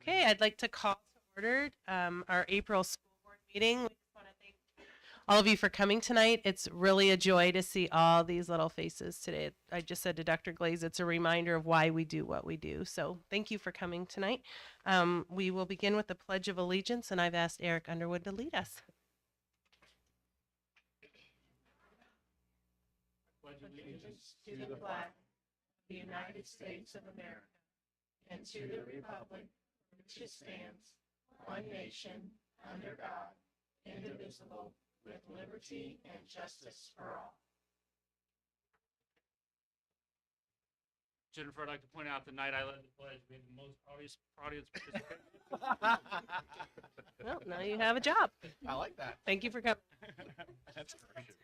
Okay, I'd like to call to order our April school board meeting. We just want to thank all of you for coming tonight. It's really a joy to see all these little faces today. I just said to Dr. Glaze, it's a reminder of why we do what we do. So thank you for coming tonight. We will begin with the Pledge of Allegiance, and I've asked Eric Underwood to lead us. Pledge allegiance to the flag of the United States of America and to the republic for which it stands, one nation, under God, indivisible, with liberty and justice for all. Jennifer, I'd like to point out the night I led the pledge, we had the most audience participation. Well, now you have a job. I like that. Thank you for coming. That's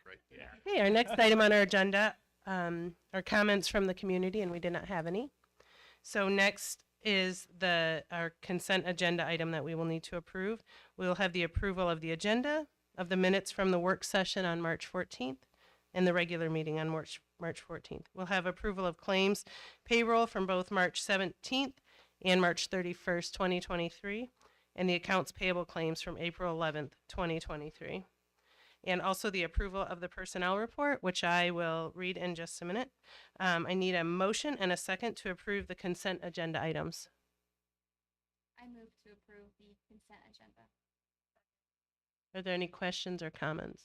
great. Yeah. Okay, our next item on our agenda are comments from the community, and we did not have any. So next is our consent agenda item that we will need to approve. We will have the approval of the agenda, of the minutes from the work session on March 14th, and the regular meeting on March 14th. We'll have approval of claims payroll from both March 17th and March 31st, 2023, and the accounts payable claims from April 11th, 2023. And also the approval of the personnel report, which I will read in just a minute. I need a motion and a second to approve the consent agenda items. I move to approve the consent agenda. Are there any questions or comments?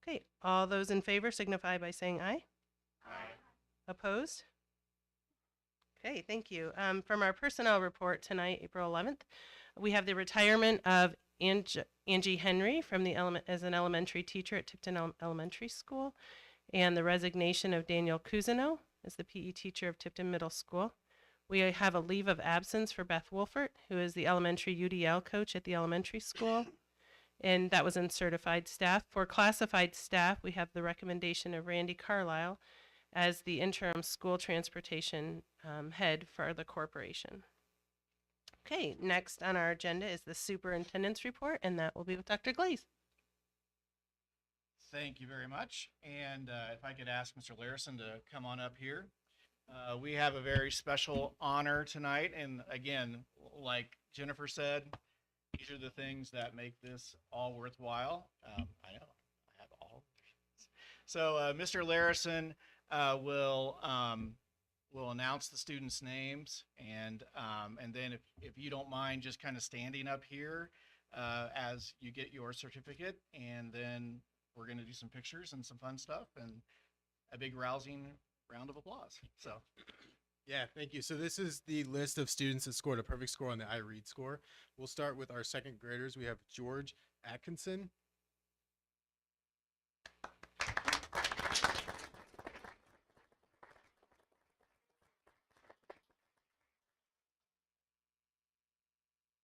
Okay, all those in favor signify by saying aye. Aye. Opposed? Okay, thank you. From our personnel report tonight, April 11th, we have the retirement of Angie Henry from as an elementary teacher at Tipton Elementary School, and the resignation of Daniel Cousineau as the PE teacher of Tipton Middle School. We have a leave of absence for Beth Wolfert, who is the elementary UDL coach at the elementary school, and that was in certified staff. For classified staff, we have the recommendation of Randy Carlisle as the interim school transportation head for the corporation. Okay, next on our agenda is the superintendent's report, and that will be with Dr. Glaze. Thank you very much. And if I could ask Mr. Larison to come on up here. We have a very special honor tonight. And again, like Jennifer said, these are the things that make this all worthwhile. I know, I have all. So Mr. Larison will announce the students' names, and then if you don't mind just kind of standing up here as you get your certificate, and then we're going to do some pictures and some fun stuff and a big rousing round of applause. So. Yeah, thank you. So this is the list of students that scored a perfect score on the iRead score. We'll start with our second graders. We have George Atkinson.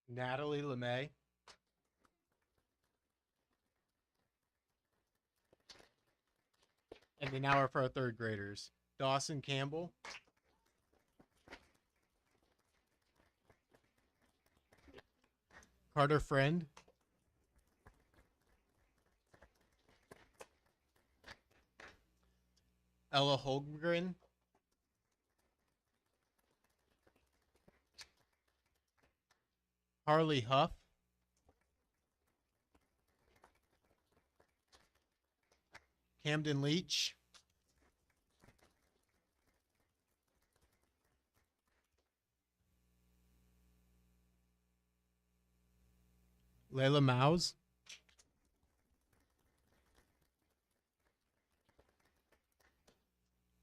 Natalie LeMay. And then now for our third graders, Dawson Campbell. Carter Friend. Ella Holmgren. Harley Huff. Camden Leach. Layla Mouse.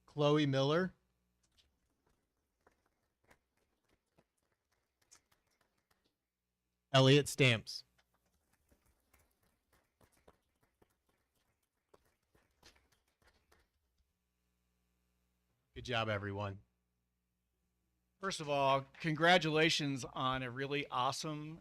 Chloe Miller. Elliot Stamps. Good job, everyone. First of all, congratulations on a really awesome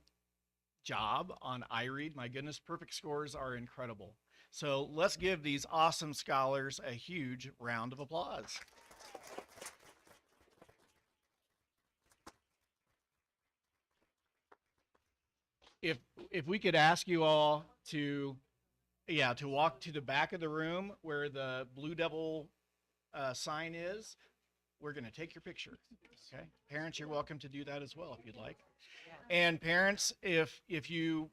job on iRead. My goodness, perfect scores are incredible. So let's give these awesome scholars a huge round of applause. If we could ask you all to walk to the back of the room where the Blue Devil sign is, we're going to take your picture. Okay. Parents, you're welcome to do that as well if you'd like. And parents, if you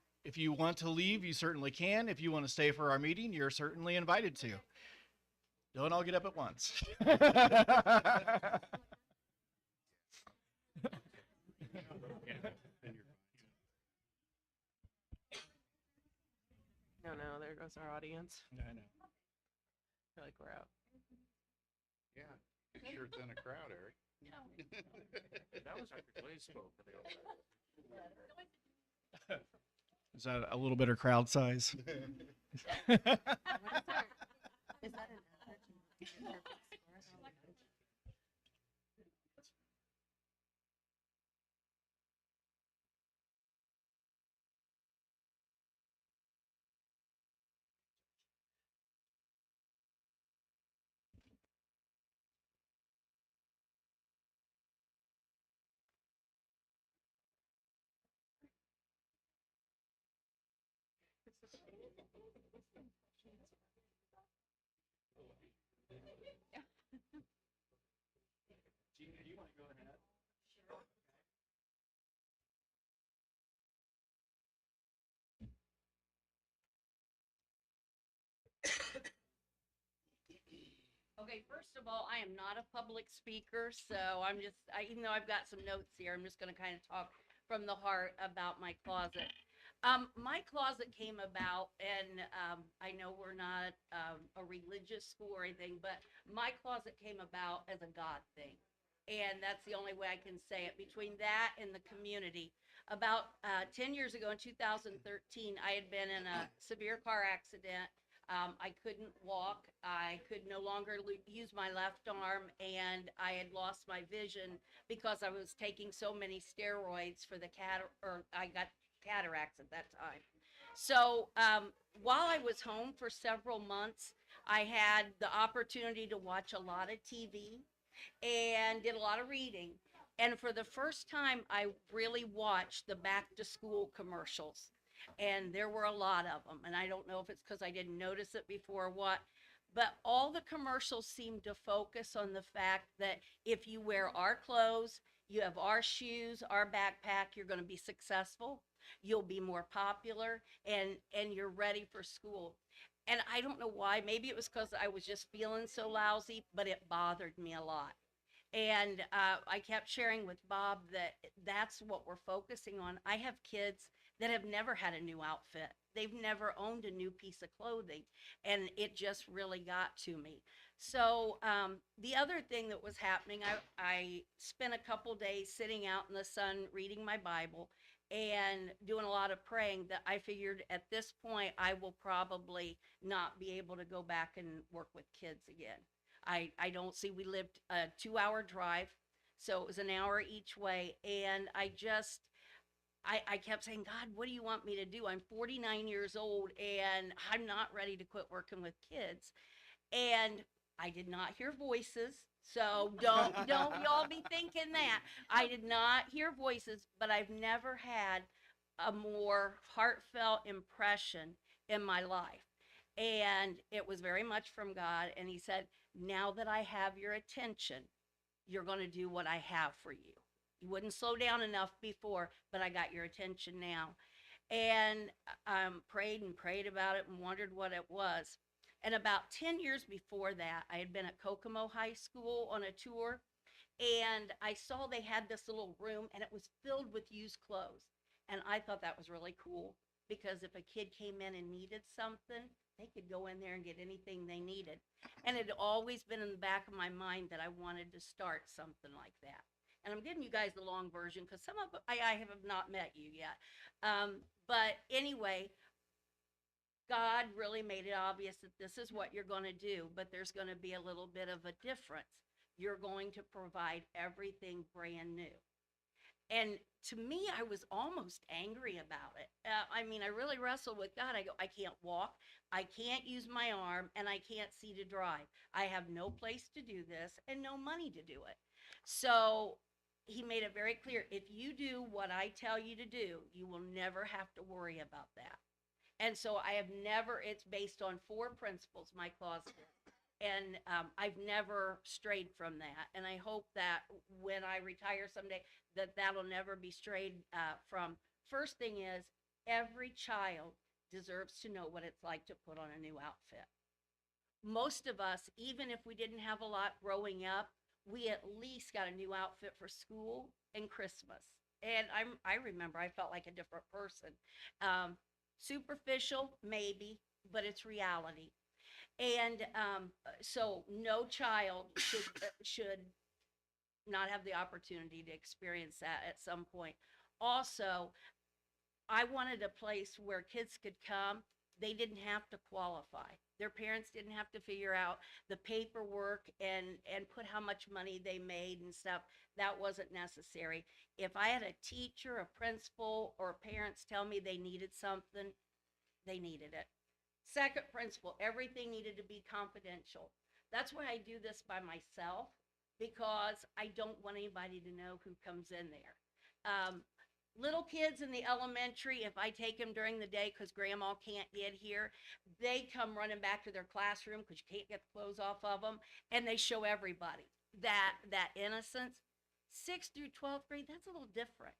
want to leave, you certainly can. If you want to stay for our meeting, you're certainly invited to. Don't all get up at once. No, there goes our audience. I know. I feel like we're out. Yeah, it sure thin a crowd, Eric. That was after Clay spoke. Is that a little better crowd size? Is that an average? Okay, first of all, I am not a public speaker, so even though I've got some notes here, I'm just gonna kind of talk from the heart about my closet. My closet came about, and I know we're not a religious school or anything, but my closet came about as a God thing. And that's the only way I can say it. Between that and the community, about 10 years ago in 2013, I had been in a severe car accident. I couldn't walk. I could no longer use my left arm, and I had lost my vision because I was taking so many steroids for I got cataracts at that time. So while I was home for several months, I had the opportunity to watch a lot of TV and did a lot of reading. And for the first time, I really watched the back to school commercials. And there were a lot of them. And I don't know if it's because I didn't notice it before or what, but all the commercials seemed to focus on the fact that if you wear our clothes, you have our shoes, our backpack, you're going to be successful, you'll be more popular, and you're ready for school. And I don't know why. Maybe it was because I was just feeling so lousy, but it bothered me a lot. And I kept sharing with Bob that that's what we're focusing on. I have kids that have never had a new outfit. They've never owned a new piece of clothing. And it just really got to me. So the other thing that was happening, I spent a couple days sitting out in the sun reading my Bible and doing a lot of praying, that I figured at this point I will probably not be able to go back and work with kids again. I don't see, we lived a 2-hour drive, so it was an hour each way, and I kept saying, God, what do you want me to do? I'm 49 years old and I'm not ready to quit working with kids. And I did not hear voices. So don't y'all be thinking that. I did not hear voices, but I've never had a more heartfelt impression in my life. And it was very much from God. And he said, now that I have your attention, you're going to do what I have for you. You wouldn't slow down enough before, but I got your attention now. And prayed and prayed about it and wondered what it was. And about 10 years before that, I had been at Kokomo High School on a tour, and I saw they had this little room, and it was filled with used clothes. And I thought that was really cool, because if a kid came in and needed something, they could go in there and get anything they needed. And it had always been in the back of my mind that I wanted to start something like that. And I'm giving you guys the long version because some of I have not met you yet. But anyway, God really made it obvious that this is what you're going to do, but there's going to be a little bit of a difference. You're going to provide everything brand new. And to me, I was almost angry about it. I mean, I really wrestled with God. I go, I can't walk, I can't use my arm, and I can't see to drive. I have no place to do this and no money to do it. So he made it very clear, if you do what I tell you to do, you will never have to worry about that. And so I have never, it's based on 4 principles, my closet. And I've never strayed from that. And I hope that when I retire someday, that that'll never be strayed from. First thing is, every child deserves to know what it's like to put on a new outfit. Most of us, even if we didn't have a lot growing up, we at least got a new outfit for school and Christmas. And I remember I felt like a different person. Um, Superficial, maybe, but it's reality. And so no child should not have the opportunity to experience that at some point. Also, I wanted a place where kids could come. They didn't have to qualify. Their parents didn't have to figure out the paperwork and put how much money they made and stuff. That wasn't necessary. If I had a teacher, a principal, or parents tell me they needed something, they needed it. Second principle, everything needed to be confidential. That's why I do this by myself, because I don't want anybody to know who comes in there. Little kids in the elementary, if I take them during the day because grandma can't get here, they come running back to their classroom because you can't get the clothes off of them, and they show everybody that innocence. 6th through 12th grade, that's a little different.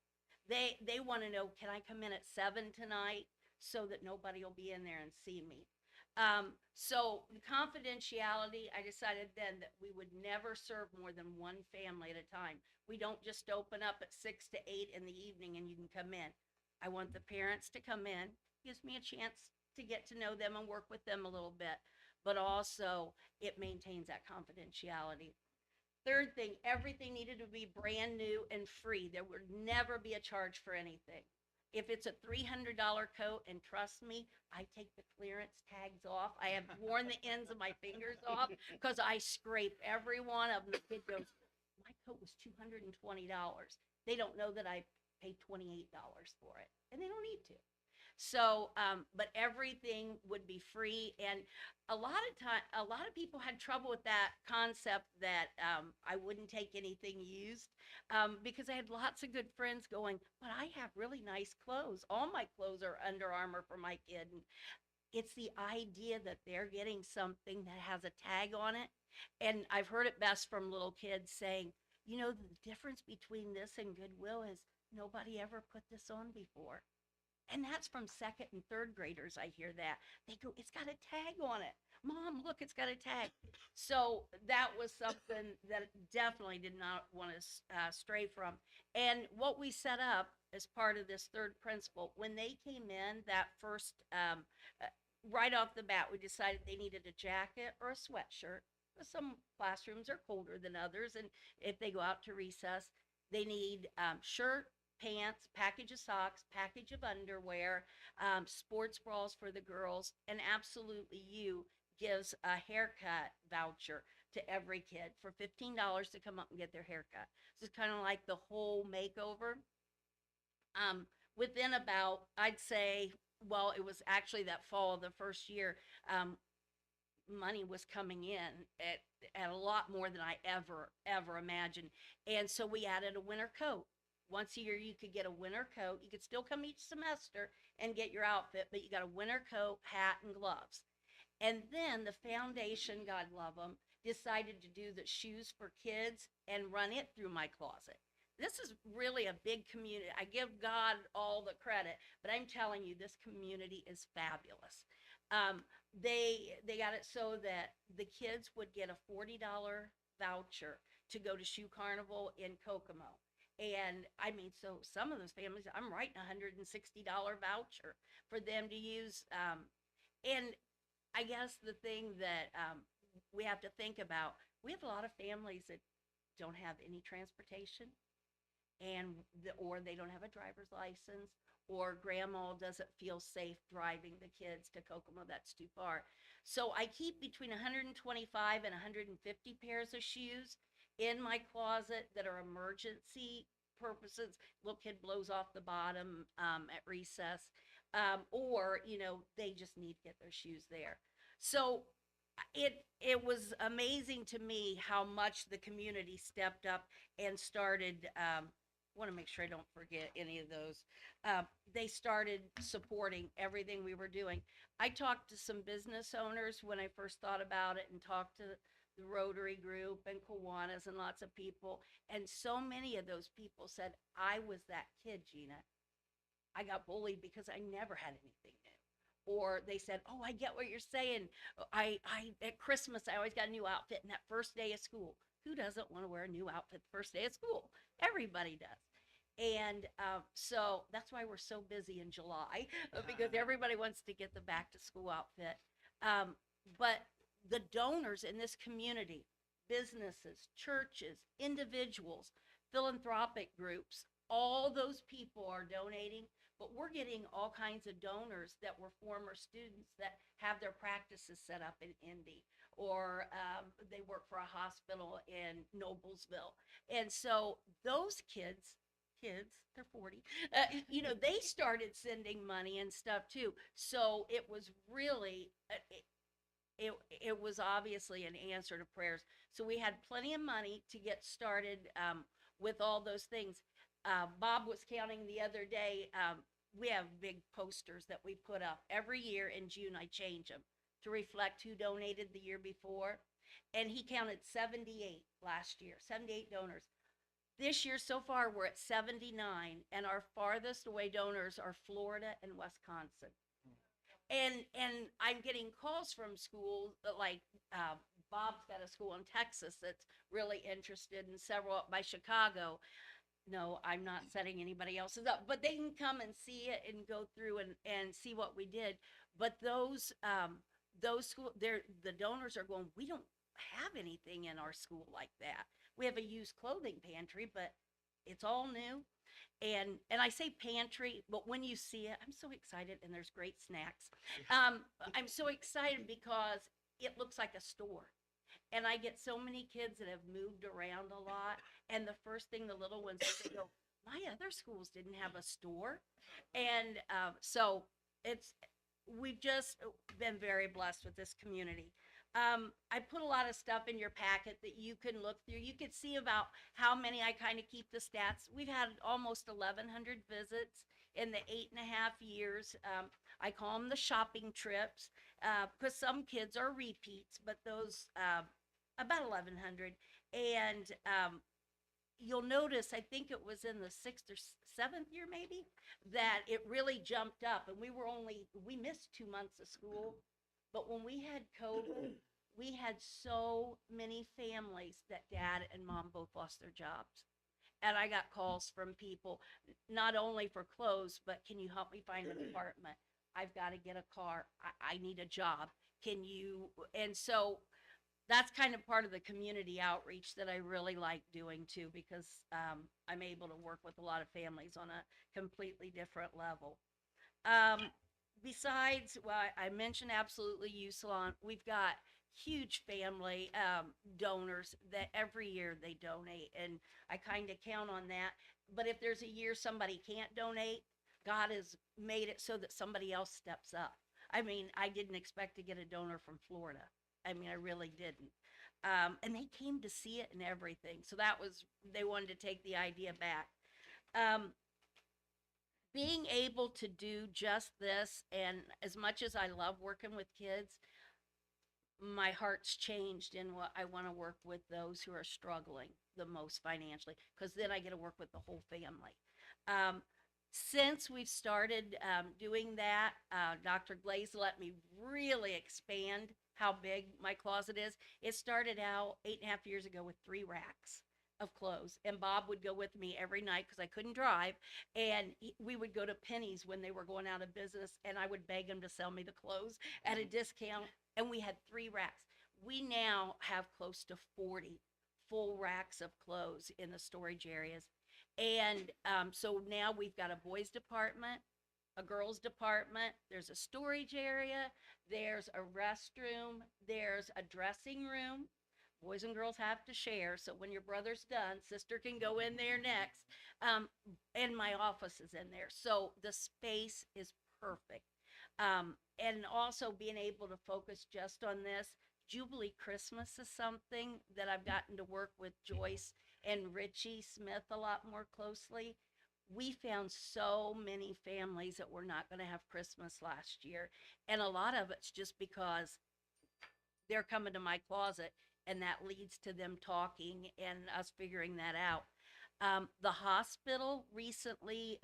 They want to know, can I come in at 7 tonight so that nobody will be in there and see me? So the confidentiality, I decided then that we would never serve more than one family at a time. We don't just open up at 6 to 8 in the evening and you can come in. I want the parents to come in, gives me a chance to get to know them and work with them a little bit, but also it maintains that confidentiality. Third thing, everything needed to be brand new and free. There would never be a charge for anything. If it's a $300 coat, and trust me, I take the clearance tags off. I have worn the ends of my fingers off because I scrape every one of them. The kid goes, my coat was $220. They don't know that I paid $28 for it, and they don't need to. So, but everything would be free, and a lot of people had trouble with that concept that I wouldn't take anything used, because I had lots of good friends going, but I have really nice clothes. All my clothes are Under Armour for my kid, and it's the idea that they're getting something that has a tag on it. And I've heard it best from little kids saying, you know, the difference between this and Goodwill is nobody ever put this on before. And that's from 2nd and 3rd graders. I hear that. They go, it's got a tag on it. Mom, look, it's got a tag. So that was something that definitely did not want to stray from. And what we set up as part of this third principle, when they came in that first, right off the bat, we decided they needed a jacket or a sweatshirt. Some classrooms are colder than others. And if they go out to recess, they need shirt, pants, package of socks, package of underwear, sports bras for the girls, and Absolutely You gives a haircut voucher to every kid for $15 to come up and get their haircut. So it's kind of like the whole makeover. Within about, I'd say, well, it was actually that fall of the first year, money was coming in at a lot more than I ever imagined. And so we added a winter coat. Once a year, you could get a winter coat. You could still come each semester and get your outfit, but you got a winter coat, hat, and gloves. And then the foundation, God love them, decided to do the shoes for kids and run it through my closet. This is really a big community. I give God all the credit, but I'm telling you, this community is fabulous. They got it so that the kids would get a $40 voucher to go to Shoe Carnival in Kokomo. And I mean, so some of those families, I'm writing $160 voucher for them to use. And I guess the thing that we have to think about, we have a lot of families that don't have any transportation, or they don't have a driver's license, or grandma doesn't feel safe driving the kids to Kokomo. That's too far. So I keep between 125 and 150 pairs of shoes in my closet that are emergency purposes. Little kid blows off the bottom at recess, or they just need to get their shoes there. So it was amazing to me how much the community stepped up and started want to make sure I don't forget any of those. They started supporting everything we were doing. I talked to some business owners when I first thought about it and talked to the Rotary Group and Kiwanis and lots of people. And so many of those people said, I was that kid, Gina. I got bullied because I never had anything new. Or they said, oh, I get what you're saying. I at Christmas, I always got a new outfit in that first day of school. Who doesn't want to wear a new outfit the first day of school? Everybody does. And so that's why we're so busy in July because everybody wants to get the back to school outfit. But the donors in this community, businesses, churches, individuals, philanthropic groups, all those people are donating, but we're getting all kinds of donors that were former students that have their practices set up in Indy, or they work for a hospital in Noblesville. And so those kids, they're 40, they started sending money and stuff too. So it was really, it was obviously an answer to prayers. So we had plenty of money to get started with all those things. Bob was counting the other day. We have big posters that we put up every year in June. I change them to reflect who donated the year before. And he counted 78 last year, 78 donors. This year so far, we're at 79, and our farthest away donors are Florida and Wisconsin. And I'm getting calls from schools like Bob's got a school in Texas that's really interested, in several up by Chicago. No, I'm not setting anybody else's up, but they can come and see it and go through and see what we did. But those school, the donors are going, we don't have anything in our school like that. We have a used clothing pantry, but it's all new. And I say pantry, but when you see it, I'm so excited, and there's great snacks. I'm so excited because it looks like a store. And I get so many kids that have moved around a lot. And the first thing the little ones say, they go, my other schools didn't have a store. And so we've just been very blessed with this community. I put a lot of stuff in your packet that you can look through. You could see about how many. I kind of keep the stats. We've had almost 1,100 visits in the 8.5 years. I call them the shopping trips because some kids are repeats, but those about 1,100. And you'll notice, I think it was in the 6th or 7th year maybe, that it really jumped up. And we missed 2 months of school. But when we had COVID, we had so many families that dad and mom both lost their jobs. And I got calls from people, not only for clothes, but can you help me find an apartment? I've got to get a car. I need a job. Can you? And so that's kind of part of the community outreach that I really like doing too, because I'm able to work with a lot of families on a completely different level. Besides, well, I mentioned Absolutely You Salon. We've got huge family donors that every year they donate, and I kind of count on that. But if there's a year somebody can't donate, God has made it so that somebody else steps up. I mean, I didn't expect to get a donor from Florida. I mean, I really didn't. And they came to see it and everything. So they wanted to take the idea back. Being able to do just this, and as much as I love working with kids, my heart's changed in what I want to work with those who are struggling the most financially, because then I get to work with the whole family. Since we've started doing that, Dr. Glaze let me really expand how big my closet is. It started out 8.5 years ago with 3 racks of clothes, and Bob would go with me every night because I couldn't drive, and we would go to Penny's when they were going out of business, and I would beg them to sell me the clothes at a discount, and we had 3 racks. We now have close to 40 full racks of clothes in the storage areas, and so now we've got a boys department, a girls department, there's a storage area, there's a restroom, there's a dressing room. Boys and girls have to share, so when your brother's done, sister can go in there next. And my office is in there, so the space is perfect. And also being able to focus just on this. Jubilee Christmas is something that I've gotten to work with Joyce and Richie Smith a lot more closely, we found so many families that were not going to have Christmas last year. And a lot of it's just because they're coming to my closet, and that leads to them talking and us figuring that out. The hospital recently,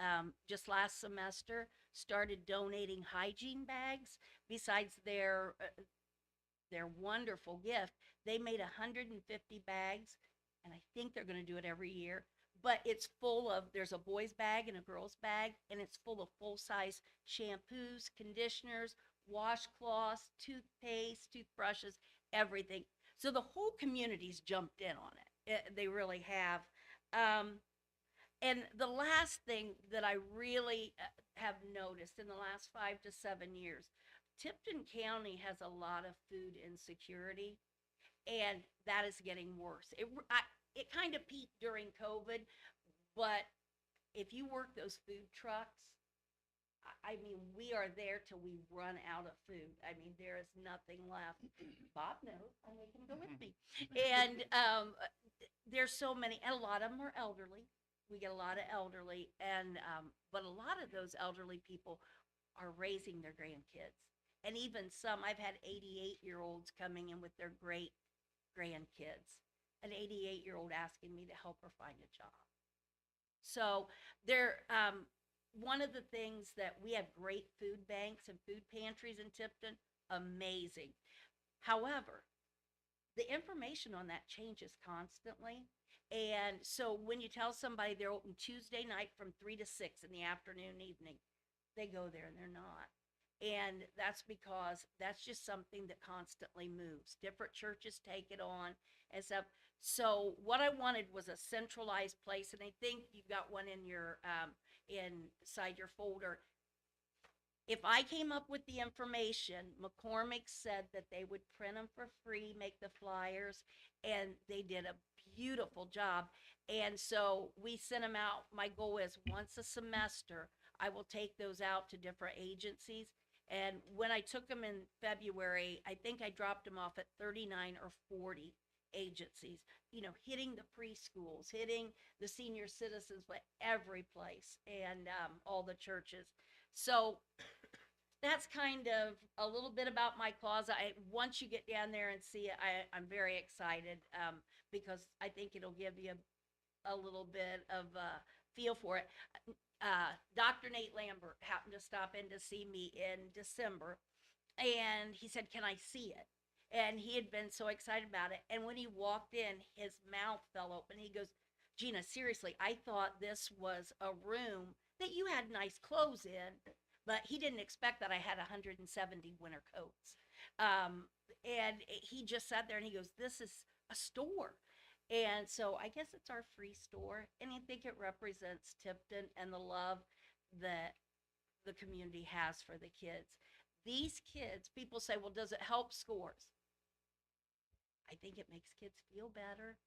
just last semester, started donating hygiene bags. Besides their wonderful gift, they made 150 bags, and I think they're going to do it every year. But it's full of, there's a boy's bag and a girl's bag, and it's full of full-size shampoos, conditioners, washcloths, toothpaste, toothbrushes, everything. So the whole community's jumped in on it. They really have. And the last thing that I really have noticed in the last 5 to 7 years, Tipton County has a lot of food insecurity, and that is getting worse. It kind of peaked during COVID, but if you work those food trucks, I mean, we are there till we run out of food. I mean, there is nothing left. Bob knows, and they can go with me. And there's so many, and a lot of them are elderly. We get a lot of elderly, and but a lot of those elderly people are raising their grandkids. And even some, I've had 88-year-olds coming in with their great grandkids. An 88-year-old asking me to help her find a job. So one of the things that we have great food banks and food pantries in Tipton, amazing. However, the information on that changes constantly. And so when you tell somebody they're open Tuesday night from 3 to 6 in the afternoon, evening, they go there and they're not. And that's because that's just something that constantly moves. Different churches take it on and stuff. So what I wanted was a centralized place, and I think you've got one in your inside your folder. If I came up with the information, McCormick said that they would print them for free, make the flyers, and they did a beautiful job. And so we sent them out. My goal is once a semester, I will take those out to different agencies. And when I took them in February, I think I dropped them off at 39 or 40 agencies, you know, hitting the preschools, hitting the senior citizens, but every place, and all the churches. So that's kind of a little bit about my closet. Once you get down there and see it, I'm very excited because I think it'll give you a little bit of a feel for it. Dr. Nate Lambert happened to stop in to see me in December, and he said, "Can I see it?" And he had been so excited about it. And when he walked in, his mouth fell open. He goes, "Gina, seriously, I thought this was a room that you had nice clothes in," but he didn't expect that I had 170 winter coats. And he just sat there and he goes, "This is a store." And so I guess it's our free store. And I think it represents Tipton and the love that the community has for the kids. These kids, people say, "Well, does it help scores?" I think it makes kids feel better.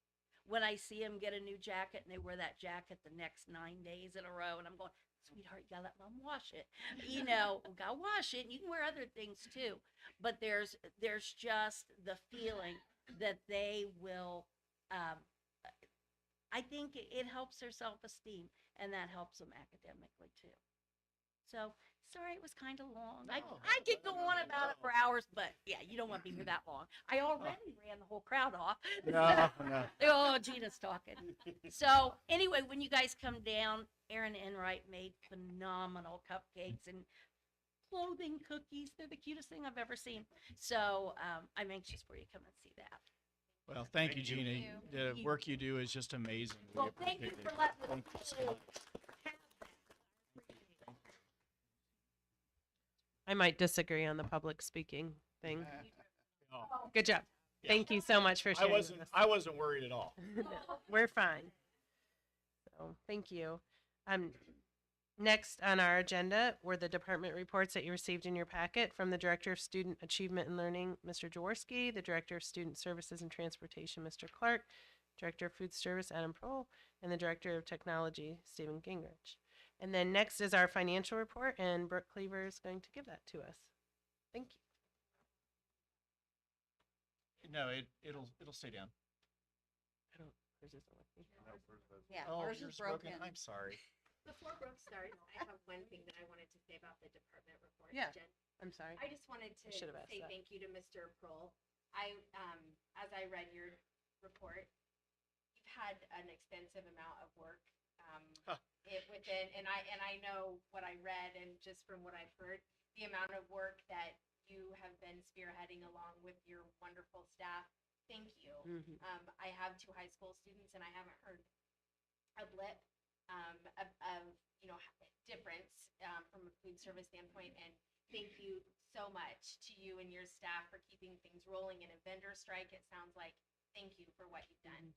When I see them get a new jacket and they wear that jacket the next 9 days in a row, and I'm going, "Sweetheart, you gotta let mom wash it." You know, we gotta wash it. And you can wear other things too. But there's just the feeling that they will, I think it helps their self-esteem, and that helps them academically too. So, sorry, it was kind of long. I could go on about it for hours, but yeah, you don't want to be here that long. I already ran the whole crowd off. No. Oh, Gina's talking. So anyway, when you guys come down, Erin Enright made phenomenal cupcakes and clothing cookies. They're the cutest thing I've ever seen. So I'm anxious for you to come and see that. Well, thank you, Gina. you. The work you do is just amazing. We Well, thank you appreciate for it. letting Thank you us so have much. that. I might disagree on the public speaking thing. No, Good job. Yeah. Thank you so much for I sharing. with wasn't. us. I wasn't worried at all. We're fine. So thank you. Next on our agenda were the department reports that you received in your packet from the Director of Student Achievement and Learning, Mr. Jaworski, the Director of Student Services and Transportation, Mr. Clark, Director of Food Service, Adam Prohl, and the Director of Technology, Stephen Gingrich. And then next is our financial report, and Brooke Cleaver is going to give that to us. Thank you. No, it'll stay down. I don't, hers isn't working. Yeah, Oh, ours yours is broken. I'm sorry. Before Brooke starts, I have one thing that I wanted to say about the department report. Yeah. Jen. I'm sorry. I just wanted to I should have asked say that. thank you to Mr. Prohl. As I read your report, you've had an extensive amount of work, Huh. and I know what I read and just from what I've heard, the amount of work that you have been spearheading along with your wonderful staff. Thank you. Mhm. I have 2 high school students and I haven't heard a blip of difference from a food service standpoint. And thank you so much to you and your staff for keeping things rolling in a vendor strike. It sounds like thank you for what you've done.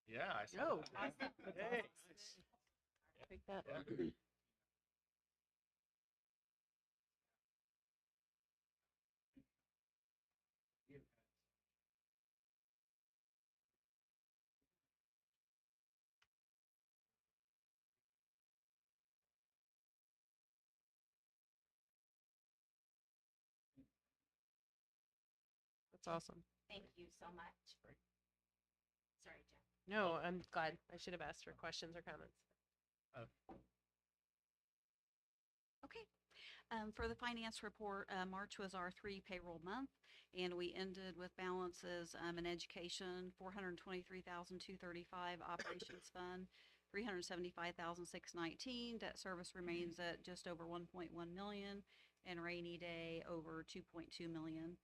Yeah, I saw Oh, that. awesome. That's Hey, awesome. nice. Take that. Yeah. That's awesome. Thank you so much. Sorry, Jen. No, I'm glad. I should have asked for questions or comments. Okay. For the finance report, March was our 3 payroll month, and we ended with balances in education, 423,235, operations fund, 375,619, debt service remains at just over 1.1 million, and rainy day over 2.2 million.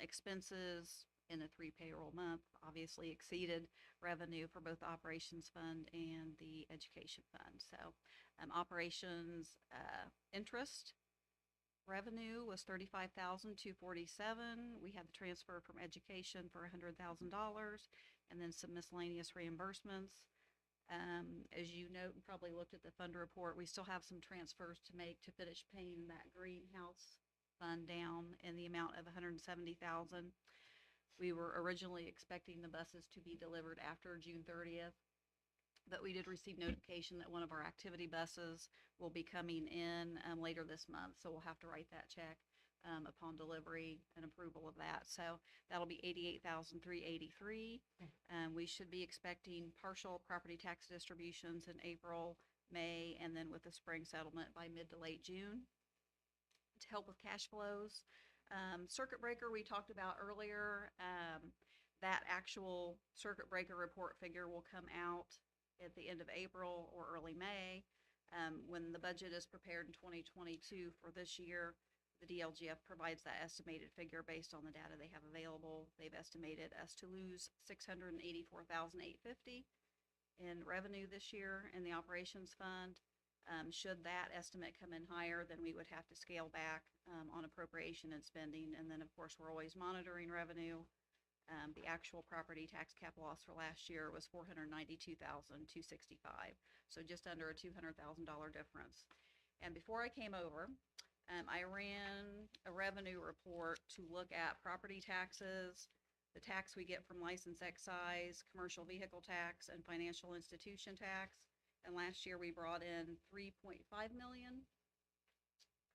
Expenses in the 3 payroll month obviously exceeded revenue for both the operations fund and the education fund. So operations interest revenue was $35,247. We had the transfer from education for $100,000, and then some miscellaneous reimbursements. As you note and probably looked at the fund report, we still have some transfers to make to finish paying that greenhouse fund down in the amount of $170,000. We were originally expecting the buses to be delivered after June 30th. But we did receive notification that one of our activity buses will be coming in later this month. So we'll have to write that check upon delivery and approval of that. So that'll be $88,383. We should be expecting partial property tax distributions in April, May, and then with the spring settlement by mid to late June. To help with cash flows, circuit breaker we talked about earlier. That actual circuit breaker report figure will come out at the end of April or early May. When the budget is prepared in 2022 for this year, the DLGF provides that estimated figure based on the data they have available. They've estimated us to lose $684,850 in revenue this year in the operations fund. Should that estimate come in higher, then we would have to scale back on appropriation and spending. And then, of course, we're always monitoring revenue. The actual property tax cap loss for last year was $492,265, so just under a $200,000 difference. And before I came over, I ran a revenue report to look at property taxes, the tax we get from license excise, commercial vehicle tax, and financial institution tax. And last year we brought in $3.5 million.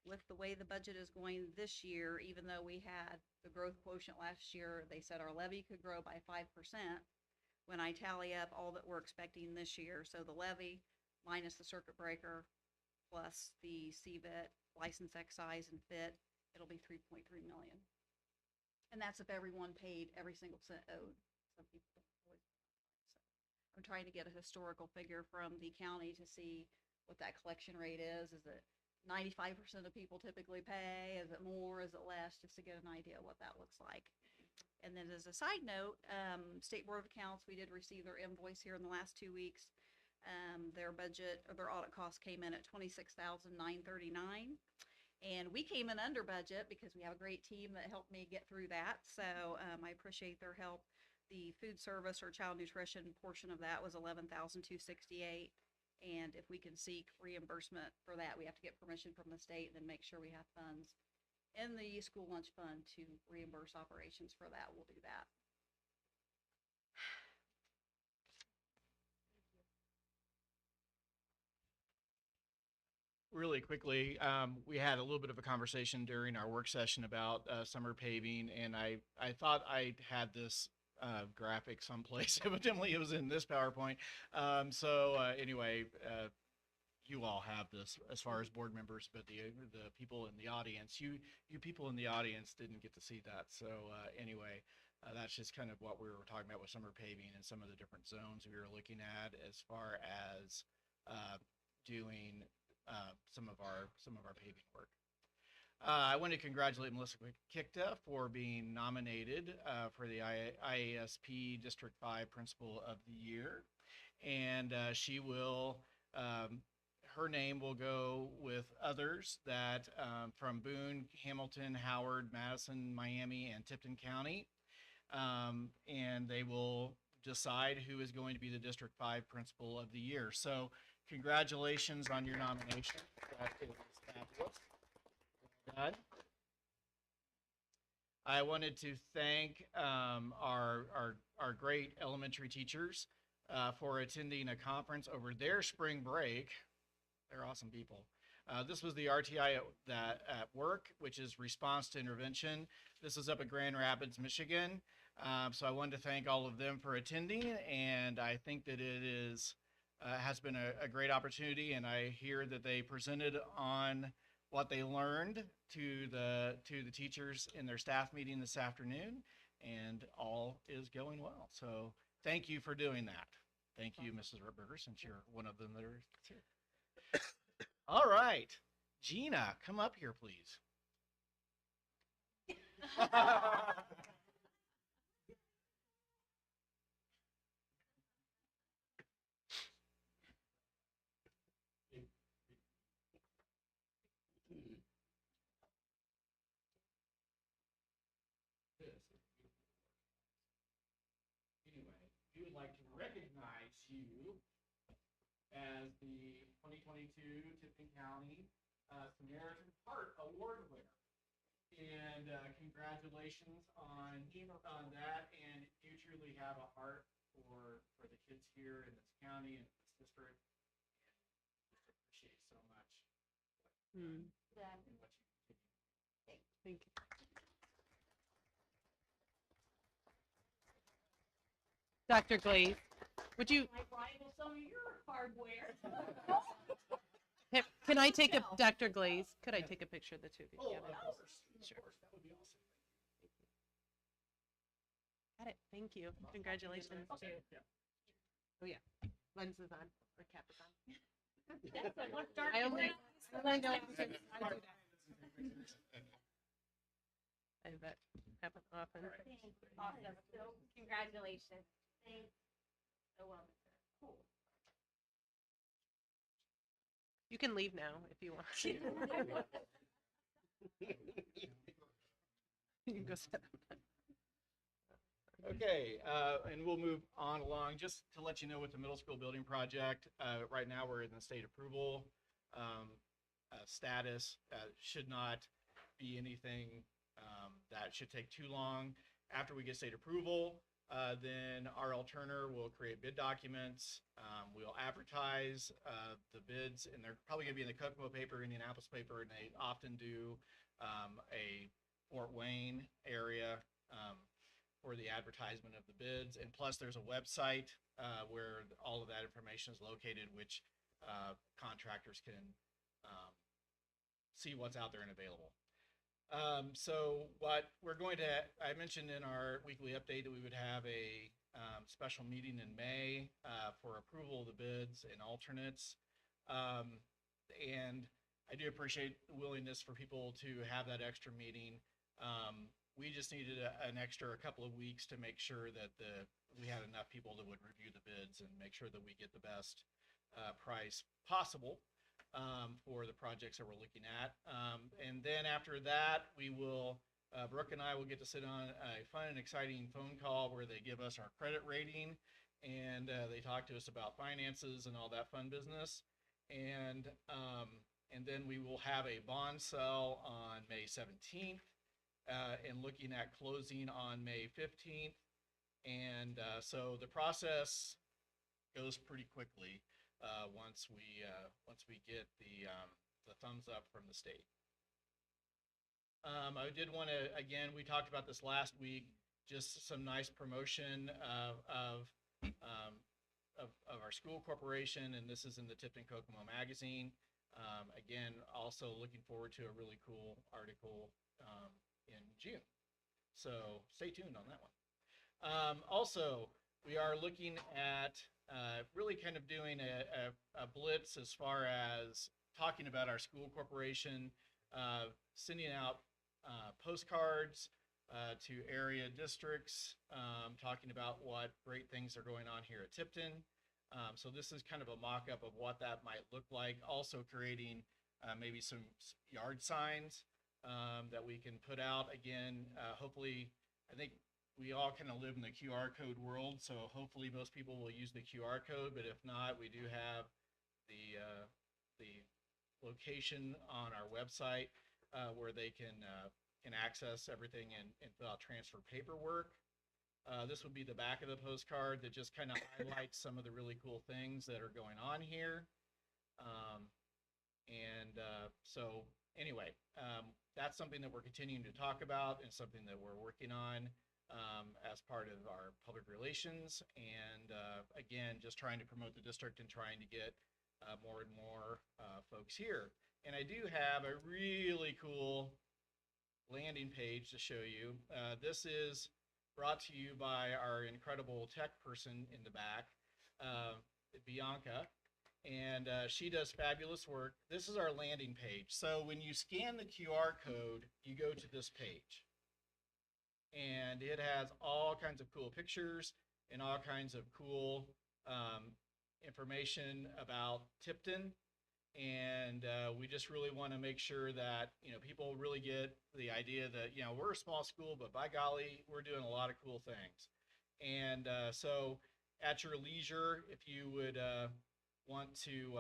With the way the budget is going this year, even though we had the growth quotient last year, they said our levy could grow by 5%. When I tally up all that we're expecting this year, so the levy minus the circuit breaker plus the CVIT, license excise, and FIT, it'll be $3.3 million. And that's if everyone paid every single cent owed. Some people don't always. So I'm trying to get a historical figure from the county to see what that collection rate is. Is it 95% of people typically pay? Is it more? Is it less? Just to get an idea of what that looks like. And then as a side note, State Board of Accounts, we did receive their invoice here in the last 2 weeks. Their budget or their audit costs came in at $26,939. And we came in under budget because we have a great team that helped me get through that. So I appreciate their help. The food service or child nutrition portion of that was $11,268. And if we can seek reimbursement for that, we have to get permission from the state and then make sure we have funds in the school lunch fund to reimburse operations for that. We'll do that. Really quickly, we had a little bit of a conversation during our work session about summer paving, and I thought I had this graphic someplace. Evidently, it was in this PowerPoint. Anyway, you all have this as far as board members, but the people in the audience, you people in the audience didn't get to see that. Anyway, that's just kind of what we were talking about with summer paving and some of the different zones we were looking at as far as doing some of our paving work. I want to congratulate Melissa Kikta for being nominated for the IASP District 5 Principal of the Year. And she will, her name will go with others that from Boone, Hamilton, Howard, Madison, Miami, and Tipton County. And they will decide who is going to be the District 5 Principal of the Year. So congratulations on your nomination. That is fabulous. Done. I wanted to thank our great elementary teachers for attending a conference over their spring break. They're awesome people. This was the RTI at Work, which is Response to Intervention. This is up at Grand Rapids, Michigan. So I wanted to thank all of them for attending, and I think that it is has been a great opportunity, and I hear that they presented on what they learned to the teachers in their staff meeting this afternoon, and all is going well. So thank you for doing that. Thank you, Mrs. Rutberger, since you're one of them that are here. All right, Gina, come up here, please. We would like to recognize you as the 2022 Tipton County Samaritan Heart Award winner. And congratulations on that. And you truly have a heart for the kids here in this county and this district. And just appreciate so much and what you continue. Thank you. Dr. Glaze, would you, I rival some of your hardware. can I take a, Dr. Glaze, could I take a picture of the two of you Oh, together? of course. Sure. Of course. That would be awesome. Got it. Thank you. Congratulations. Okay. Yeah. Oh, yeah. Lens is on, or cap is on. What's I only know I do that. I bet. Happen often. Awesome. So congratulations. Thanks. So well deserved. Cool. You can leave now if you want. You can go sit down. Okay, and we'll move on along. Just to let you know, with the middle school building project, right now we're in the state approval status. Should not be anything that should take too long. After we get state approval, then R.L. Turner will create bid documents. We'll advertise the bids, and they're probably going to be in the Kokomo paper, Indianapolis paper, and they often do a Fort Wayne area for the advertisement of the bids. And plus, there's a website where all of that information is located, which contractors can see what's out there and available. So what we're going to, I mentioned in our weekly update that we would have a special meeting in May for approval of the bids and alternates. And I do appreciate the willingness for people to have that extra meeting. We just needed an extra couple of weeks to make sure that we had enough people that would review the bids and make sure that we get the best price possible for the projects that we're looking at. And then after that, we will, Brooke and I will get to sit on a fun and exciting phone call where they give us our credit rating and they talk to us about finances and all that fun business. And then we will have a bond sale on May 17th. And looking at closing on May 15th. And so the process goes pretty quickly once we get the thumbs up from the state. I did want to, again, we talked about this last week, just some nice promotion of our school corporation, and this is in the Tipton Kokomo magazine. Again, also looking forward to a really cool article in June. So stay tuned on that one. Also, we are looking at really kind of doing a blitz as far as talking about our school corporation, sending out postcards to area districts, talking about what great things are going on here at Tipton. So this is kind of a mock-up of what that might look like. Also creating maybe some yard signs that we can put out. Again, hopefully, I think we all kind of live in the QR code world, so hopefully most people will use the QR code, but if not, we do have the location on our website where they can access everything and fill out transfer paperwork. This would be the back of the postcard that just kind of highlights some of the really cool things that are going on here. So anyway, that's something that we're continuing to talk about and something that we're working on as part of our public relations. And again, just trying to promote the district and trying to get more and more folks here. And I do have a really cool landing page to show you. This is brought to you by our incredible tech person in the back, Bianca, and she does fabulous work. This is our landing page. So when you scan the QR code, you go to this page, and it has all kinds of cool pictures and all kinds of cool information about Tipton. And we just really want to make sure that, you know, people really get the idea that, you know, we're a small school, but by golly, we're doing a lot of cool things. And so at your leisure, if you would want to,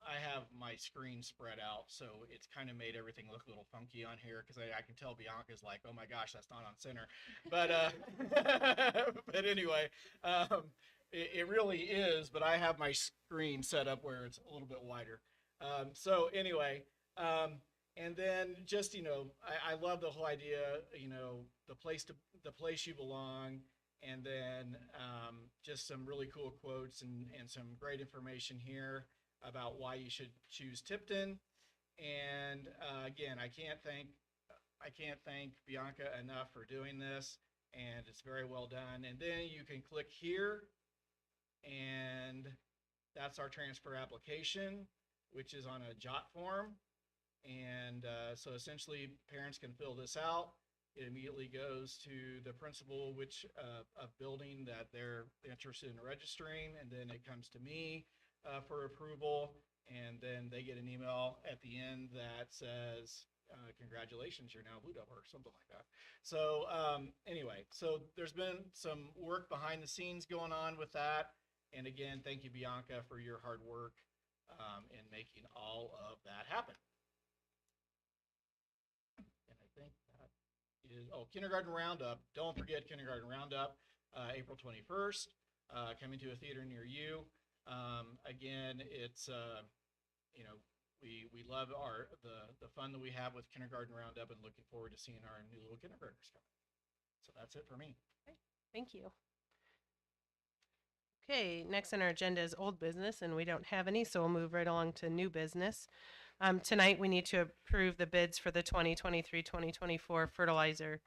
I have my screen spread out, so it's kind of made everything look a little funky on here because I can tell Bianca's like, oh my gosh, that's not on center. But, but anyway, it really is, but I have my screen set up where it's a little bit wider. So anyway, and then just, you know, I love the whole idea, you know, the place you belong, and then just some really cool quotes and some great information here about why you should choose Tipton. And again, I can't thank Bianca enough for doing this, and it's very well done. And then you can click here, and that's our transfer application, which is on a JOT form. And so essentially parents can fill this out. It immediately goes to the principal, which of building that they're interested in registering, and then it comes to me for approval, and then they get an email at the end that says, congratulations, you're now Blue Devil, or something like that. So anyway, so there's been some work behind the scenes going on with that. And again, thank you, Bianca, for your hard work in making all of that happen. And I think that is, Kindergarten Roundup. Don't forget Kindergarten Roundup, April 21st, coming to a theater near you. Again, it's, you know, we love the fun that we have with Kindergarten Roundup, and looking forward to seeing our new little kindergartners coming. So that's it for me. Okay, thank you. Okay, next on our agenda is old business, and we don't have any, so we'll move right along to new business. Tonight, we need to approve the bids for the 2023-2024 fertilizer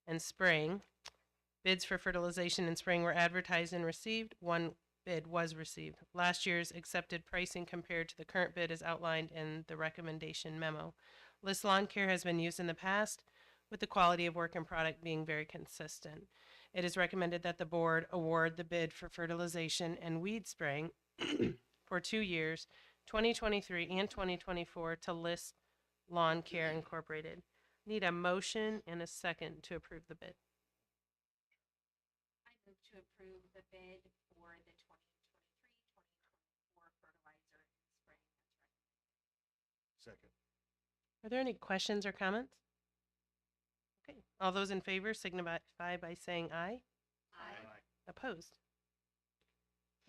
and spraying. Bids for fertilization and spraying were advertised and received. One bid was received. Last year's accepted pricing compared to the current bid is outlined in the recommendation memo. List Lawn Care has been used in the past, with the quality of work and product being very consistent. It is recommended that the board award the bid for fertilization and weed spraying for 2 years, 2023 and 2024, to List Lawn Care Incorporated. Need a motion and a second to approve the bid. I move to approve the bid for the 2023-2024 fertilizer and spraying as recommended. Second. Are there any questions or comments? Okay, all those in favor signify by saying aye. Aye. Opposed?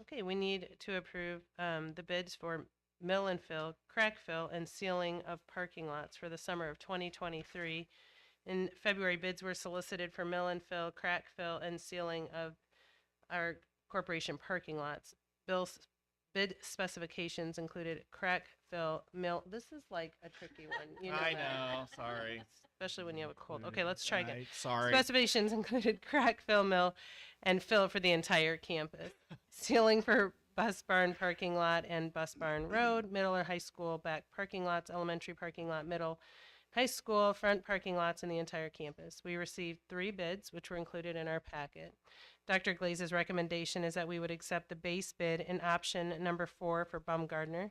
Okay, we need to approve the bids for mill and fill, crack fill, and sealing of parking lots for the summer of 2023 In February, bids were solicited for mill and fill, crack fill, and sealing of our corporation parking lots. Bid specifications included crack fill, mill. This is like a tricky one. You know I that. know, sorry. Especially when you have a cold. Okay, let's try again. Right, sorry. Specifications included crack fill mill and fill for the entire campus. Sealing for bus barn parking lot and bus barn road, middle or high school back parking lots, elementary parking lot, middle, high school, front parking lots, and the entire campus. We received 3 bids, which were included in our packet. Dr. Glaze's recommendation is that we would accept the base bid and option number 4 for Baumgardner.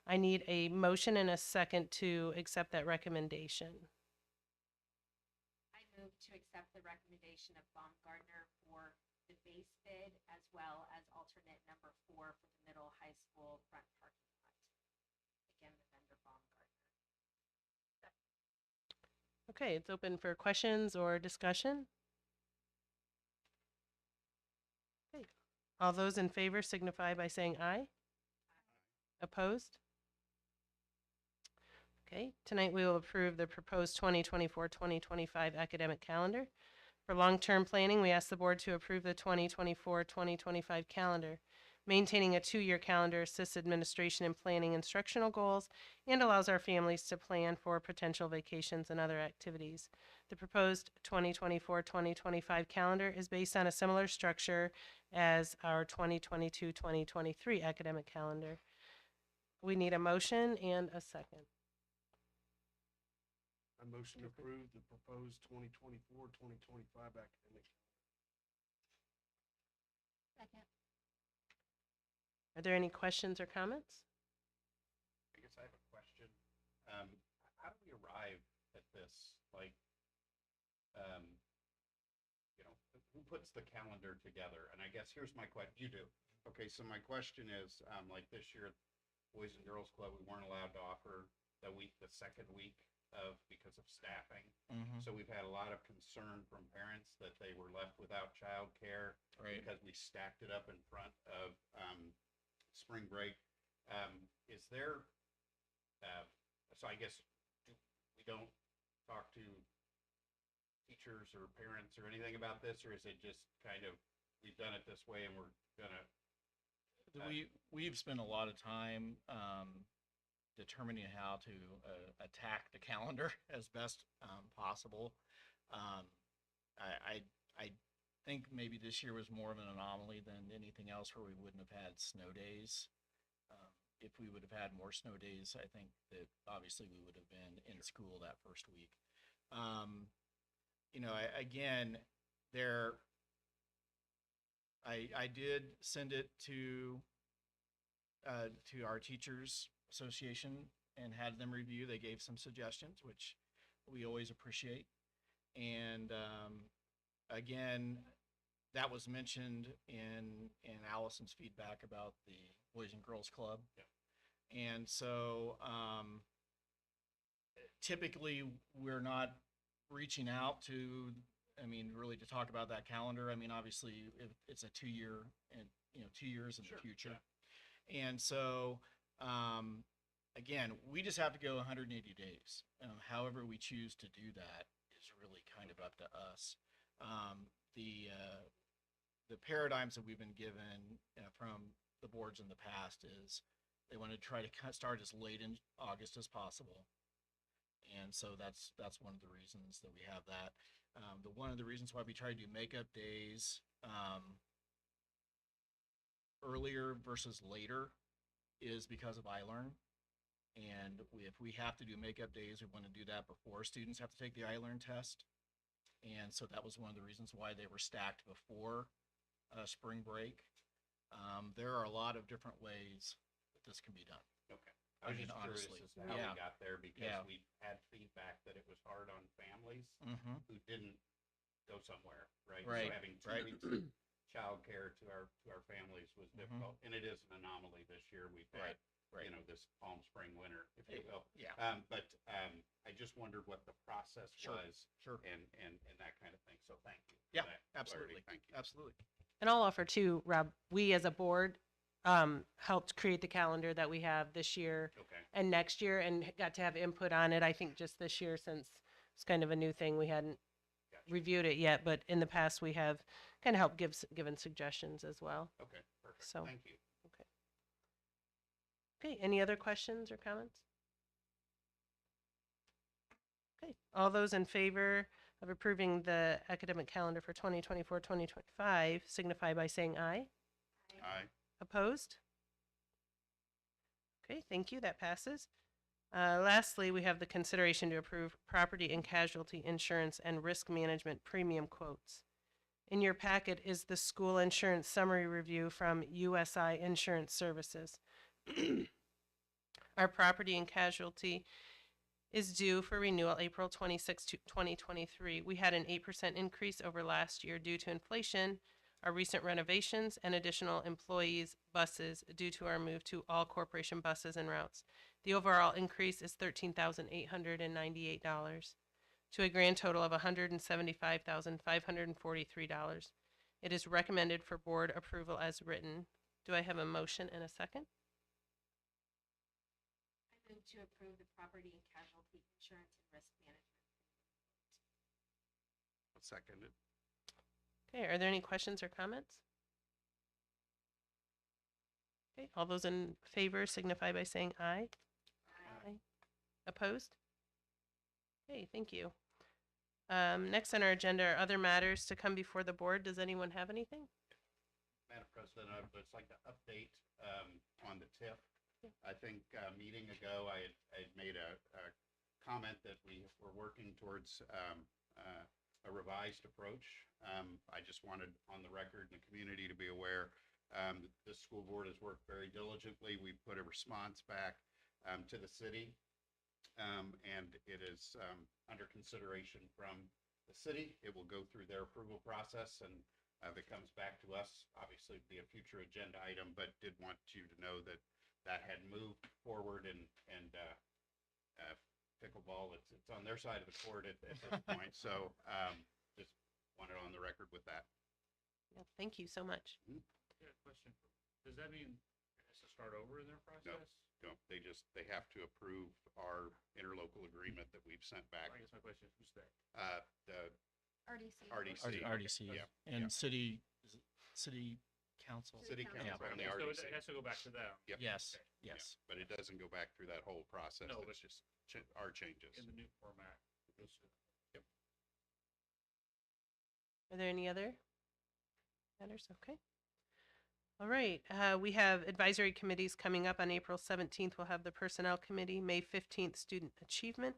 I need a motion and a second to accept that recommendation. I move to accept the recommendation of Baumgardner for the base bid as well as alternate number 4 for the middle high school front parking lot. Again, the vendor Baumgardner. Okay, it's open for questions or discussion. Okay. All those in favor signify by saying aye. Opposed? Okay, tonight we will approve the proposed 2024-2025 academic calendar. For long-term planning, we ask the board to approve the 2024-2025 calendar. Maintaining a 2-year calendar assists administration in planning instructional goals and allows our families to plan for potential vacations and other activities. The proposed 2024-2025 calendar is based on a similar structure as our 2022-2023 academic calendar. We need a motion and a second. I motion to approve the proposed 2024-2025 academic. Second. Are there any questions or comments? I guess I have a question. How do we arrive at this? Like, who puts the calendar together? And I guess here's my question. You do. Okay, so my question is, like this year, Boys and Girls Club, we weren't allowed to offer the second week because of staffing. Mhm. So we've had a lot of concern from parents that they were left without childcare Right. because we stacked it up in front of spring break. Is there? So I guess we don't talk to teachers or parents or anything about this, or is it just kind of we've done it this way and we're gonna? We've spent a lot of time determining how to attack the calendar as best possible. I think maybe this year was more of an anomaly than anything else, where we wouldn't have had snow days. If we would have had more snow days, I think that obviously we would have been in school that first week. I did send it to our teachers association and had them review. They gave some suggestions, which we always appreciate. And again, that was mentioned in Allison's feedback about the Boys and Girls Club. Yeah. And so typically we're not reaching out to, really to talk about that calendar. Obviously it's a 2-year and 2 years in Sure, the future. yeah. And so, again, we just have to go 180 days. However we choose to do that is really kind of up to us. The paradigms that we've been given from the boards in the past is they want to try to start as late in August as possible. And so that's one of the reasons that we have that. One of the reasons why we try to do makeup days earlier versus later is because of iLearn. And if we have to do makeup days, we want to do that before students have to take the iLearn test. And so that was one of the reasons why they were stacked before spring break. There are a lot of different ways that this can be done. Okay. I was just curious honestly, as to how yeah. we got there because Yeah. we had feedback that it was hard on families Mm-hmm. who didn't go somewhere, right? Right, So having 2 right. weeks of childcare to our families was Mhm. difficult, and it is an anomaly this year. We've had, Right. this palm spring winter, if you will. Yeah. But I just wondered what the process Sure, was sure. and that kind of thing. So thank you. for Yeah, that clarity. absolutely. Thank you. Absolutely. And I'll offer too, Rob, we as a board helped create the calendar that we have this year Okay. and next year and got to have input on it. I think just this year, since It's kind of a new thing. We hadn't Gotcha. reviewed it yet, but in the past we have kind of helped given suggestions as well. Okay, perfect. So- Thank you. Okay, any other questions or comments? Okay, all those in favor of approving the academic calendar for 2024-2025 signify by saying aye. Aye. Opposed? Okay, thank you, that passes. Lastly, we have the consideration to approve property and casualty insurance and risk management premium quotes. In your packet is the school insurance summary review from USI Insurance Services. Our property and casualty is due for renewal April 26, 2023. We had an 8% increase over last year due to inflation, our recent renovations, and additional employees' buses due to our move to all corporation buses and routes. The overall increase is $13,898 to a grand total of $175,543. It is recommended for board approval as written. Do I have a motion and a second? I move to approve the property and casualty insurance and risk management. I'll second it. Okay, are there any questions or comments? Okay, all those in favor signify by saying aye. Aye. Opposed? Okay, thank you. Next on our agenda are other matters to come before the board. Does anyone have anything? Madam President, I'd just like to update on the TIF. I think meeting ago, I had made a comment that we were working towards a revised approach. I just wanted on the record and the community to be aware that the school board has worked very diligently. We put a response back to the city, and it is under consideration from the city. It will go through their approval process, and if it comes back to us, obviously it'd be a future agenda item, but did want you to know that that had moved forward, and pickleball, it's on their side of the court at this point. So just wanted on the record with that. Yeah, thank you so much. Yeah, question. Does that mean it has to start over in their process? No, they have to approve our interlocal agreement that we've sent back. I guess my question is, who's they? The RDC. RDC. RDC. Yeah. And yeah. city council. City Council. council and the So RDC. it has to go back to them. Yep. Yes, Yeah, yes. but it doesn't go back through that whole process. No, It's but just our changes. In the new format. it goes to- Are there any other matters? Okay. All right. We have advisory committees coming up on April 17th. We'll have the Personnel Committee, May 15th, Student Achievement,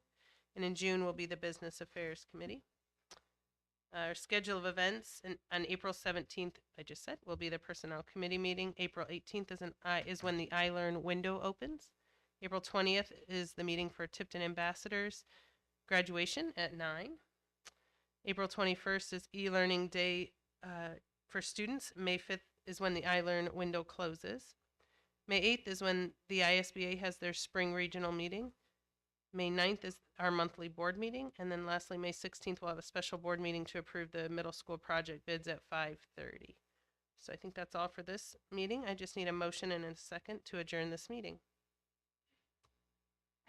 and in June will be the Business Affairs Committee. Our schedule of events on April 17th, I just said, will be the Personnel Committee meeting. April 18th is when the iLearn window opens. April 20th is the meeting for Tipton Ambassadors graduation at 9. April 21st is e-learning day for students. May 5th is when the iLearn window closes. May 8th is when the ISBA has their spring regional meeting. May 9th is our monthly board meeting. And then lastly, May 16th, we'll have a special board meeting to approve the middle school project bids at 5:30. So I think that's all for this meeting. I just need a motion and a second to adjourn this meeting.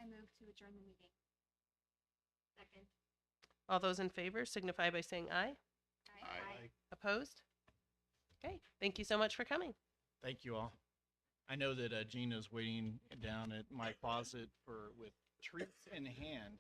I move to adjourn the meeting. Second. All those in favor signify by saying aye. Aye. Opposed? Okay, thank you so much for coming. Thank you all. I know that Gina's waiting down at my closet with treats in hand